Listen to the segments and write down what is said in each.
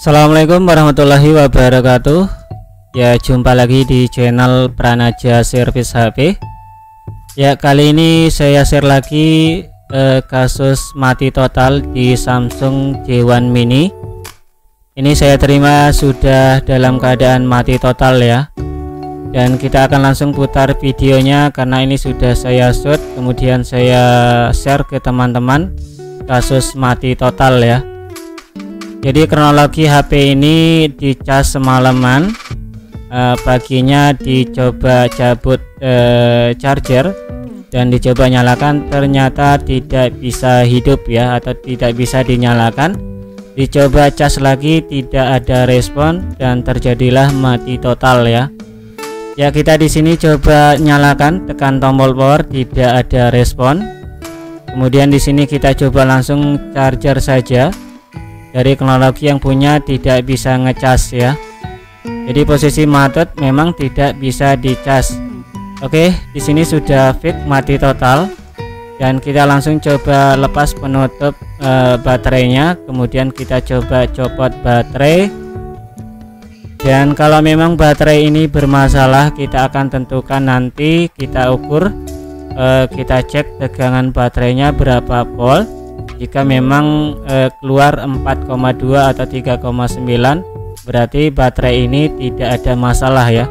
Assalamualaikum warahmatullahi wabarakatuh. Ya, jumpa lagi di channel Pranaja Service HP. Ya, kali ini saya share lagi kasus mati total di Samsung J1 Mini. Ini saya terima sudah dalam keadaan mati total ya. Dan kita akan langsung putar videonya karena ini sudah saya shoot, kemudian saya share ke teman-teman kasus mati total ya. Jadi kronologi HP ini dicas semalaman, paginya dicoba cabut charger dan dicoba nyalakan, ternyata tidak bisa hidup ya, atau tidak bisa dinyalakan. Dicoba cas lagi tidak ada respon dan terjadilah mati total ya. Ya, kita di sini coba nyalakan, tekan tombol power, tidak ada respon. Kemudian di sini kita coba langsung charger saja. Dari kronologi yang punya tidak bisa ngecas ya. Jadi posisi matut memang tidak bisa dicas. Oke, di sini sudah fix mati total. Dan kita langsung coba lepas penutup baterainya. Kemudian kita coba copot baterai. Dan kalau memang baterai ini bermasalah, kita akan tentukan nanti, kita ukur, kita cek tegangan baterainya berapa volt. Jika memang keluar 4,2 atau 3,9, berarti baterai ini tidak ada masalah ya.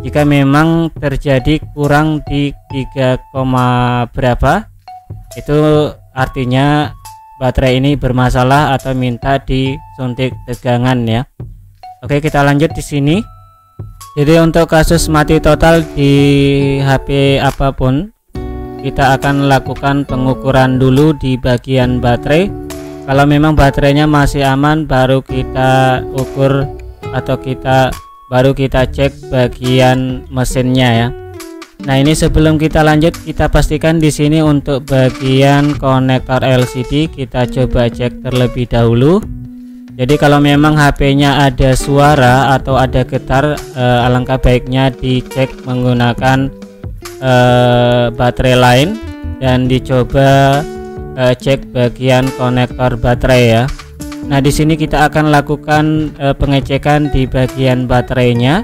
Jika memang terjadi kurang di 3, berapa, itu artinya baterai ini bermasalah atau minta disuntik tegangan ya. Oke, kita lanjut di sini. Jadi untuk kasus mati total di HP apapun, kita akan lakukan pengukuran dulu di bagian baterai. Kalau memang baterainya masih aman, baru kita ukur atau baru kita cek bagian mesinnya ya. Nah, ini sebelum kita lanjut, kita pastikan di sini untuk bagian konektor LCD kita coba cek terlebih dahulu. Jadi kalau memang HP-nya ada suara atau ada getar, alangkah baiknya dicek menggunakan baterai lain dan dicoba cek bagian konektor baterai ya. Nah, di sini kita akan lakukan pengecekan di bagian baterainya.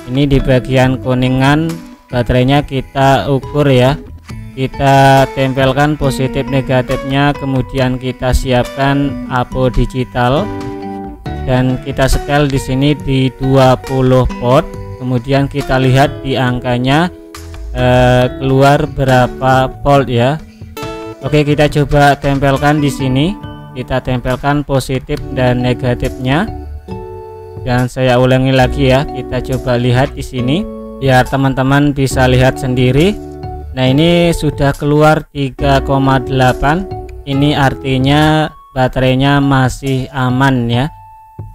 Ini di bagian kuningan baterainya kita ukur ya. Kita tempelkan positif negatifnya, kemudian kita siapkan APO digital dan kita setel di sini di 20 volt. Kemudian kita lihat di angkanya keluar berapa volt ya. Oke, kita coba tempelkan di sini. Kita tempelkan positif dan negatifnya. Dan saya ulangi lagi ya. Kita coba lihat di sini biar teman-teman bisa lihat sendiri. Nah, ini sudah keluar 3,8. Ini artinya baterainya masih aman ya.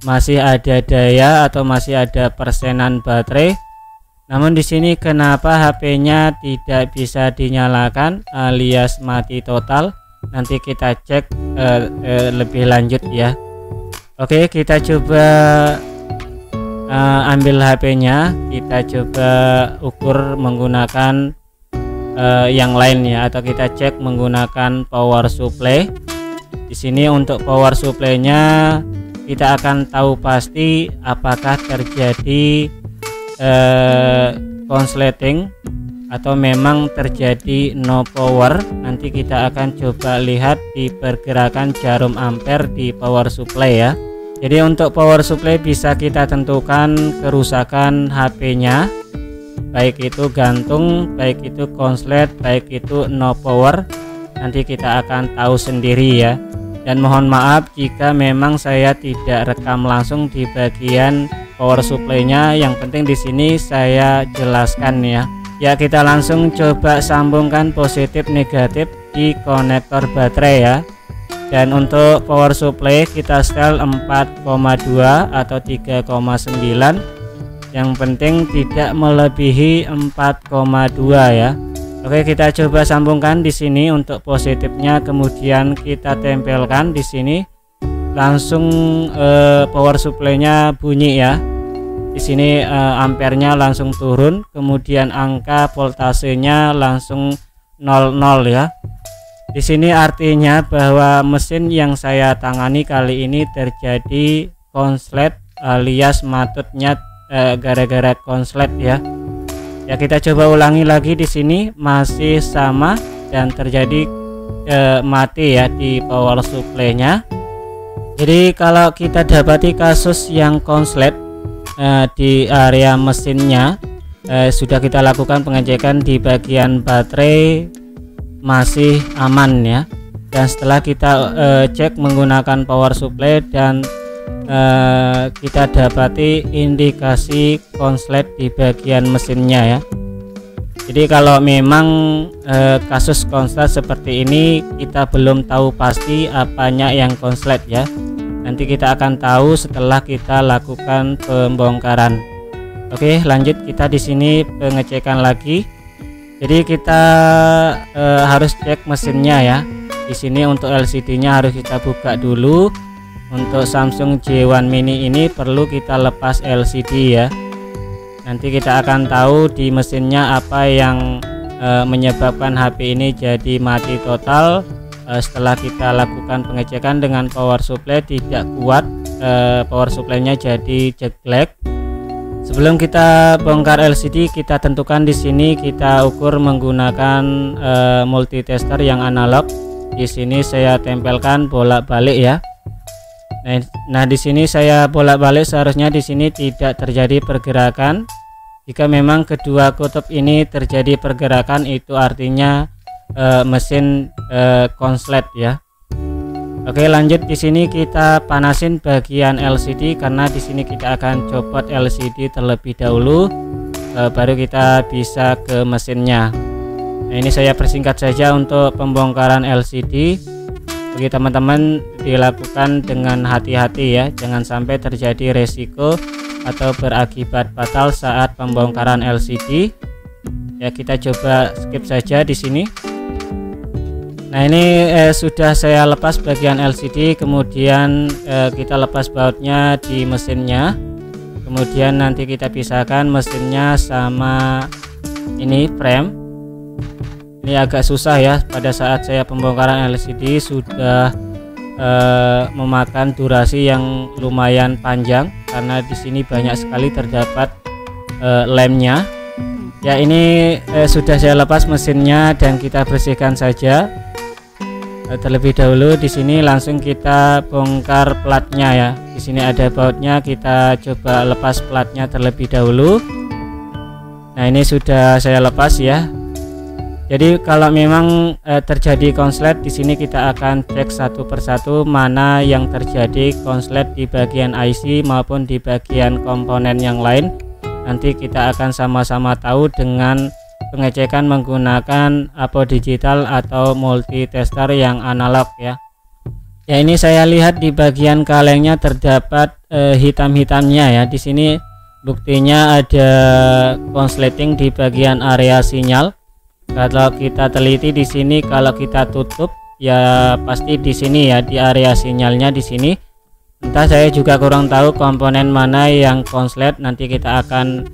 Masih ada daya atau masih ada persenan baterai. Namun di sini kenapa HP-nya tidak bisa dinyalakan alias mati total? Nanti kita cek lebih lanjut ya. Oke, kita coba ambil HP-nya, kita coba ukur menggunakan yang lain ya, atau kita cek menggunakan power supply. Di sini untuk power supply-nya kita akan tahu pasti apakah terjadi konsleting atau memang terjadi no power. Nanti kita akan coba lihat di pergerakan jarum ampere di power supply ya. Jadi untuk power supply bisa kita tentukan kerusakan HP-nya, baik itu gantung, baik itu konslet, baik itu no power. Nanti kita akan tahu sendiri ya. Dan mohon maaf jika memang saya tidak rekam langsung di bagian power supply-nya. Yang penting di sini saya jelaskan ya. Ya, kita langsung coba sambungkan positif negatif di konektor baterai ya. Dan untuk power supply kita setel 4,2 atau 3,9. Yang penting tidak melebihi 4,2 ya. Oke, kita coba sambungkan di sini untuk positifnya, kemudian kita tempelkan di sini. Langsung power supply-nya bunyi ya. Di sini ampernya langsung turun, kemudian angka voltasenya langsung 00 ya. Di sini artinya bahwa mesin yang saya tangani kali ini terjadi konslet alias matutnya gara-gara konslet ya. Ya kita coba ulangi lagi di sini, masih sama dan terjadi mati ya di power supply-nya. Jadi kalau kita dapati kasus yang konslet di area mesinnya, sudah kita lakukan pengecekan di bagian baterai masih aman ya. Dan setelah kita cek menggunakan power supply dan kita dapati indikasi konslet di bagian mesinnya ya. Jadi kalau memang kasus konslet seperti ini, kita belum tahu pasti apanya yang konslet ya. Nanti kita akan tahu setelah kita lakukan pembongkaran. Oke, lanjut kita di sini pengecekan lagi. Jadi kita harus cek mesinnya ya. Di sini untuk LCD-nya harus kita buka dulu. Untuk Samsung J1 Mini ini perlu kita lepas LCD ya. Nanti kita akan tahu di mesinnya apa yang menyebabkan HP ini jadi mati total. Setelah kita lakukan pengecekan dengan power supply tidak kuat, power supply-nya jadi jelek. Sebelum kita bongkar LCD, kita tentukan di sini kita ukur menggunakan multitester yang analog. Di sini saya tempelkan bolak-balik ya. Nah di sini saya bolak-balik, seharusnya di sini tidak terjadi pergerakan. Jika memang kedua kutub ini terjadi pergerakan, itu artinya mesin konslet ya. Oke, lanjut di sini kita panasin bagian LCD karena di sini kita akan copot LCD terlebih dahulu, baru kita bisa ke mesinnya. Nah, ini saya persingkat saja untuk pembongkaran LCD. Bagi teman-teman dilakukan dengan hati-hati ya, jangan sampai terjadi resiko atau berakibat fatal saat pembongkaran LCD. Ya kita coba skip saja di sini. Nah ini sudah saya lepas bagian LCD, kemudian kita lepas bautnya di mesinnya. Kemudian nanti kita pisahkan mesinnya sama ini frame. Ini agak susah ya, pada saat saya pembongkaran LCD sudah memakan durasi yang lumayan panjang karena di sini banyak sekali terdapat lemnya. Ya ini sudah saya lepas mesinnya dan kita bersihkan saja. Terlebih dahulu di sini langsung kita bongkar platnya ya. Di sini ada bautnya, kita coba lepas platnya terlebih dahulu. Nah ini sudah saya lepas ya. Jadi kalau memang terjadi konslet, di sini kita akan cek satu persatu mana yang terjadi konslet di bagian IC maupun di bagian komponen yang lain. Nanti kita akan sama-sama tahu dengan pengecekan menggunakan APO digital atau multitester yang analog ya. Ya ini saya lihat di bagian kalengnya terdapat hitam-hitamnya ya. Di sini buktinya ada konsleting di bagian area sinyal. Kalau kita teliti di sini, kalau kita tutup ya pasti di sini ya, di area sinyalnya di sini. Entah, saya juga kurang tahu komponen mana yang konslet. Nanti kita akan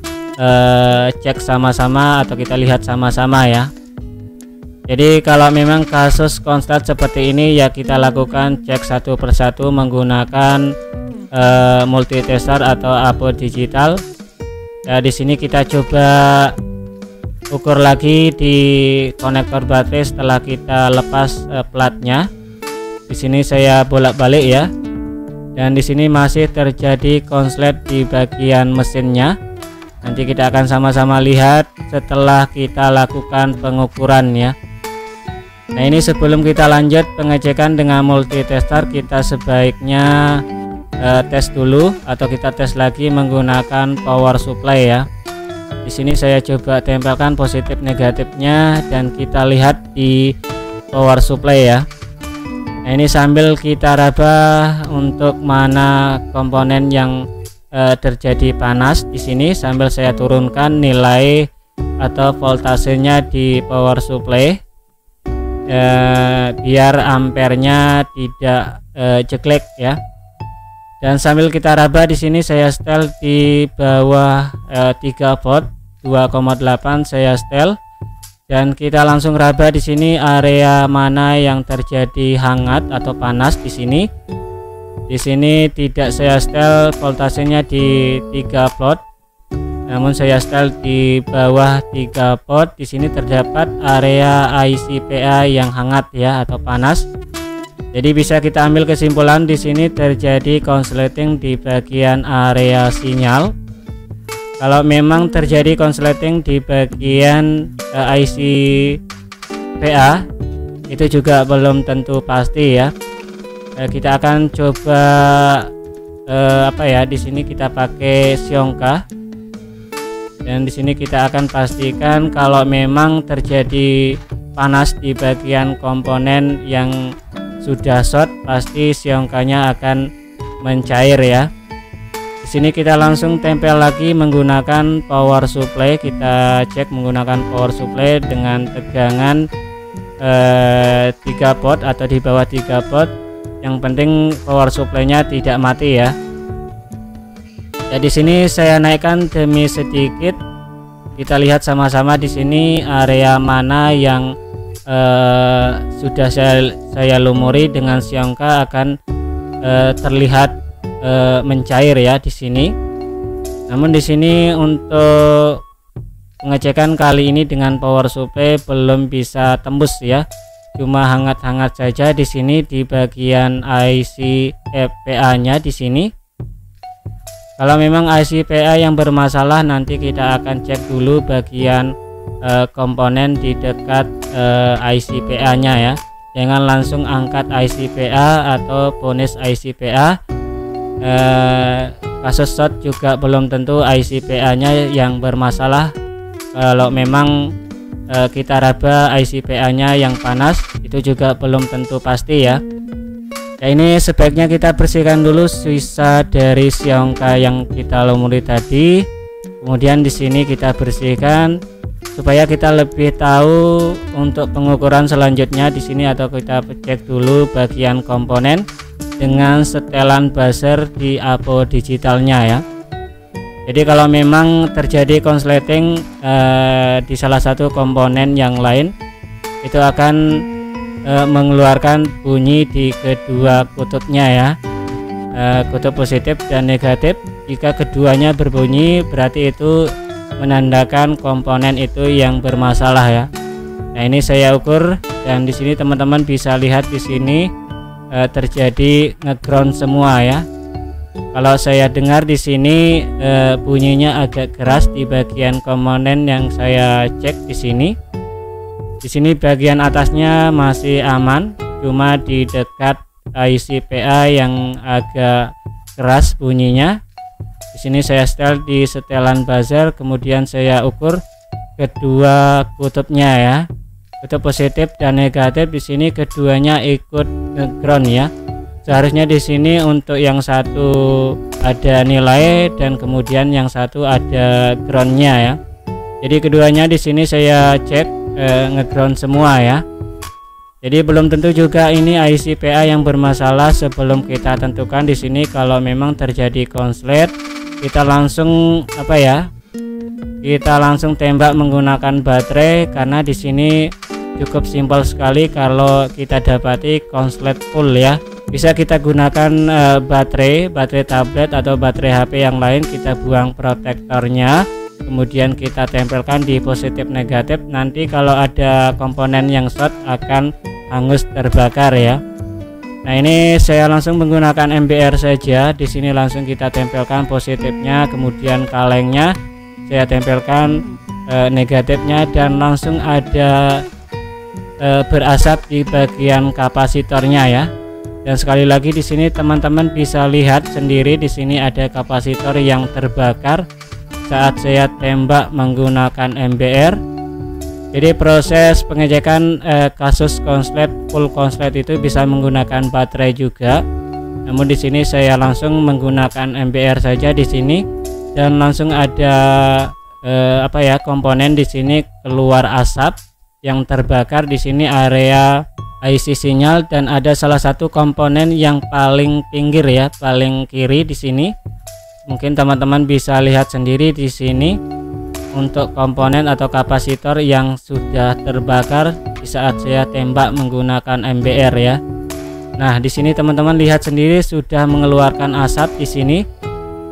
cek sama-sama atau kita lihat sama-sama ya. Jadi kalau memang kasus konslet seperti ini ya kita lakukan cek satu persatu menggunakan multitester atau APO digital. Ya di sini kita coba ukur lagi di konektor baterai setelah kita lepas platnya. Di sini saya bolak-balik ya. Dan di sini masih terjadi konslet di bagian mesinnya. Nanti kita akan sama-sama lihat setelah kita lakukan pengukuran ya. Nah ini sebelum kita lanjut pengecekan dengan multitester, kita sebaiknya tes dulu atau kita tes lagi menggunakan power supply ya. Di sini saya coba tempelkan positif negatifnya dan kita lihat di power supply ya. Nah ini sambil kita raba untuk mana komponen yang terjadi panas. Di sini sambil saya turunkan nilai atau voltasenya di power supply biar ampernya tidak jelek ya. Dan sambil kita raba di sini saya setel di bawah 3 volt 2,8 saya setel, dan kita langsung raba di sini area mana yang terjadi hangat atau panas di sini. Di sini tidak saya setel voltasenya di 3 volt, namun saya setel di bawah 3 volt. Di sini terdapat area IC PA yang hangat ya, atau panas. Jadi bisa kita ambil kesimpulan di sini terjadi konsleting di bagian area sinyal. Kalau memang terjadi konsleting di bagian IC PA, itu juga belum tentu pasti ya. Kita akan coba di sini kita pakai Sionka, dan di sini kita akan pastikan kalau memang terjadi panas di bagian komponen yang sudah short, pasti Sionkanya akan mencair ya. Di sini kita langsung tempel lagi menggunakan power supply. Kita cek menggunakan power supply dengan tegangan 3 volt atau di bawah 3 volt. Yang penting power supply-nya tidak mati ya. Ya, di sini saya naikkan demi sedikit. Kita lihat sama-sama di sini area mana yang sudah saya lumuri dengan Sionka akan terlihat mencair ya di sini. Namun di sini untuk pengecekan kali ini dengan power supply belum bisa tembus ya. Cuma hangat-hangat saja di sini di bagian IC PA-nya di sini. Kalau memang IC PA yang bermasalah, nanti kita akan cek dulu bagian komponen di dekat IC PA-nya ya. Jangan langsung angkat IC PA atau ponis IC PA. Kasus short juga belum tentu IC PA-nya yang bermasalah. Kalau memang kita raba IC PA-nya yang panas, itu juga belum tentu pasti ya. Ya, ini sebaiknya kita bersihkan dulu sisa dari Sionka yang kita lumuri tadi. Kemudian di sini kita bersihkan supaya kita lebih tahu untuk pengukuran selanjutnya di sini, atau kita cek dulu bagian komponen dengan setelan buzzer di APO digitalnya ya. Jadi kalau memang terjadi konsleting di salah satu komponen yang lain, itu akan mengeluarkan bunyi di kedua kutubnya ya, kutub positif dan negatif. Jika keduanya berbunyi, berarti itu menandakan komponen itu yang bermasalah ya. Nah, ini saya ukur, dan di sini teman-teman bisa lihat di sini terjadi ngeground semua ya. Kalau saya dengar di sini bunyinya agak keras di bagian komponen yang saya cek di sini. Di sini bagian atasnya masih aman, cuma di dekat IC PA yang agak keras bunyinya. Di sini saya setel di setelan buzzer, kemudian saya ukur kedua kutubnya ya. Kutub positif dan negatif di sini keduanya ikut ngeground ya. Seharusnya di sini untuk yang satu ada nilai dan kemudian yang satu ada groundnya ya. Jadi keduanya di sini saya cek ngeground semua ya. Jadi belum tentu juga ini IC PA yang bermasalah. Sebelum kita tentukan di sini kalau memang terjadi konslet, kita langsung kita langsung tembak menggunakan baterai, karena di sini cukup simpel sekali kalau kita dapati konslet full ya. Bisa kita gunakan baterai tablet atau baterai HP yang lain, kita buang protektornya, kemudian kita tempelkan di positif negatif. Nanti kalau ada komponen yang short akan hangus terbakar ya. Nah, ini saya langsung menggunakan MBR saja. Di sini langsung kita tempelkan positifnya, kemudian kalengnya saya tempelkan negatifnya, dan langsung ada berasap di bagian kapasitornya ya. Dan sekali lagi di sini teman-teman bisa lihat sendiri, di sini ada kapasitor yang terbakar saat saya tembak menggunakan MBR. Jadi proses pengecekan kasus konslet full konslet itu bisa menggunakan baterai juga. Namun di sini saya langsung menggunakan MBR saja di sini, dan langsung ada komponen di sini keluar asap yang terbakar di sini area IC sinyal, dan ada salah satu komponen yang paling pinggir ya, paling kiri di sini. Mungkin teman-teman bisa lihat sendiri di sini untuk komponen atau kapasitor yang sudah terbakar di saat saya tembak menggunakan MBR ya. Nah, di sini teman-teman lihat sendiri sudah mengeluarkan asap di sini.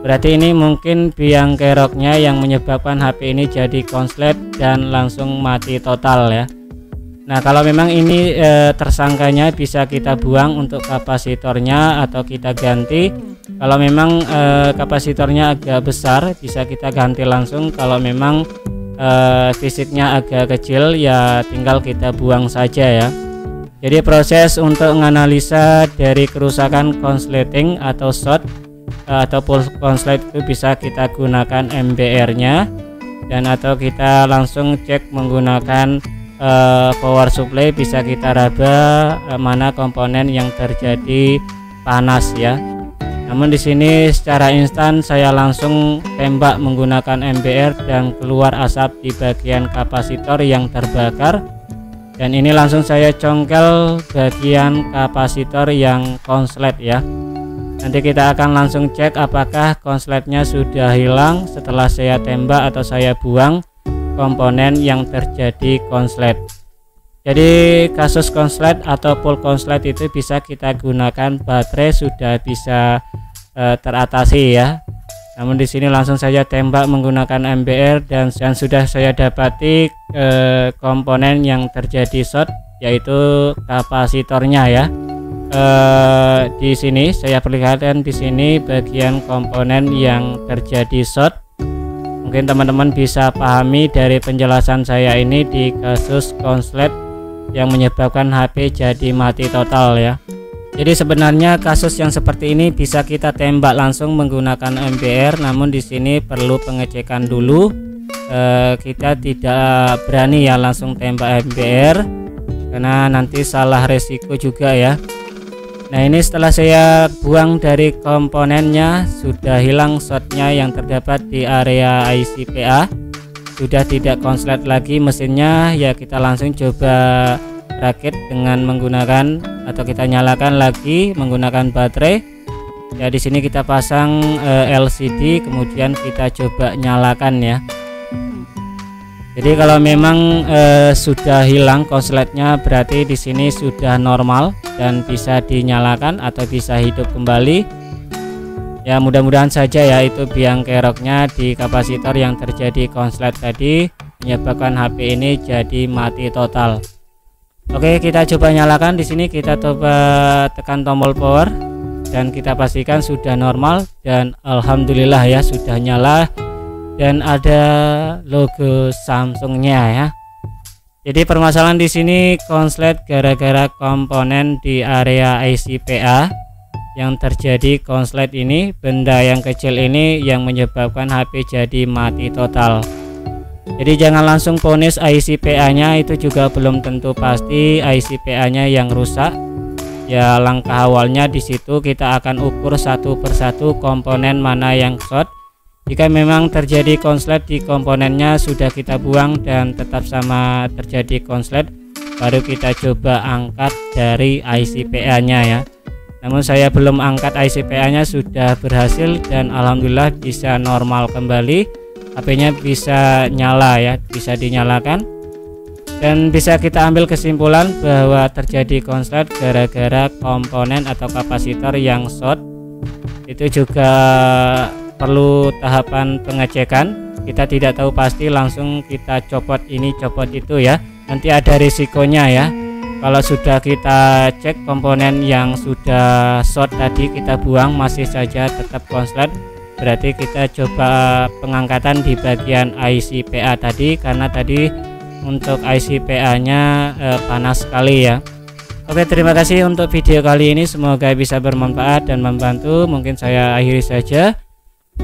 Berarti ini mungkin biang keroknya yang menyebabkan HP ini jadi konslet dan langsung mati total ya. Nah, kalau memang ini tersangkanya bisa kita buang untuk kapasitornya atau kita ganti. Kalau memang kapasitornya agak besar bisa kita ganti langsung. Kalau memang fisiknya agak kecil ya tinggal kita buang saja ya. Jadi proses untuk menganalisa dari kerusakan konsleting atau short atau pulse konslet itu bisa kita gunakan MBR nya dan atau kita langsung cek menggunakan power supply, bisa kita raba mana komponen yang terjadi panas ya. Namun di sini secara instan saya langsung tembak menggunakan MBR dan keluar asap di bagian kapasitor yang terbakar. Dan ini langsung saya congkel bagian kapasitor yang konslet ya. Nanti kita akan langsung cek apakah konsletnya sudah hilang setelah saya tembak atau saya buang komponen yang terjadi konslet. Jadi kasus konslet atau full konslet itu bisa kita gunakan baterai sudah bisa teratasi ya. Namun di sini langsung saja tembak menggunakan MBR dan sudah saya dapati komponen yang terjadi short yaitu kapasitornya ya. Di sini saya perlihatkan di sini bagian komponen yang terjadi short. Mungkin teman-teman bisa pahami dari penjelasan saya ini di kasus konslet yang menyebabkan HP jadi mati total ya. Jadi sebenarnya kasus yang seperti ini bisa kita tembak langsung menggunakan MBR, namun di sini perlu pengecekan dulu. Kita tidak berani ya langsung tembak MBR karena nanti salah resiko juga ya. Nah, ini setelah saya buang dari komponennya sudah hilang shortnya yang terdapat di area IC PA, sudah tidak konslet lagi mesinnya ya. Kita langsung coba rakit dengan menggunakan atau kita nyalakan lagi menggunakan baterai ya. Di sini kita pasang LCD kemudian kita coba nyalakan ya. Jadi kalau memang sudah hilang konsletnya berarti di sini sudah normal dan bisa dinyalakan atau bisa hidup kembali ya. Mudah-mudahan saja ya itu biang keroknya di kapasitor yang terjadi konslet tadi menyebabkan HP ini jadi mati total. Oke, kita coba nyalakan. Di sini kita coba tekan tombol power dan kita pastikan sudah normal dan alhamdulillah ya sudah nyala dan ada logo Samsungnya ya. Jadi permasalahan di sini konslet gara-gara komponen di area IC PA yang terjadi konslet ini, benda yang kecil ini yang menyebabkan HP jadi mati total. Jadi jangan langsung vonis IC PA nya, itu juga belum tentu pasti IC PA nya yang rusak ya. Langkah awalnya di situ kita akan ukur satu persatu komponen mana yang short. Jika memang terjadi konslet di komponennya sudah kita buang dan tetap sama terjadi konslet, baru kita coba angkat dari IC PA nya ya. Namun saya belum angkat IC PA nya, sudah berhasil dan alhamdulillah bisa normal kembali. HP-nya bisa nyala ya, bisa dinyalakan dan bisa kita ambil kesimpulan bahwa terjadi konslet gara-gara komponen atau kapasitor yang short. Itu juga perlu tahapan pengecekan. Kita tidak tahu pasti langsung kita copot ini copot itu ya, nanti ada risikonya ya. Kalau sudah kita cek komponen yang sudah short tadi kita buang masih saja tetap konslet, berarti kita coba pengangkatan di bagian IC PA tadi, karena tadi untuk IC PA nya panas sekali ya. Oke, terima kasih untuk video kali ini, semoga bisa bermanfaat dan membantu. Mungkin saya akhiri saja,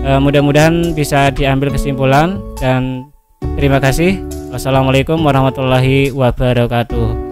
mudah-mudahan bisa diambil kesimpulan dan terima kasih. Wassalamualaikum warahmatullahi wabarakatuh.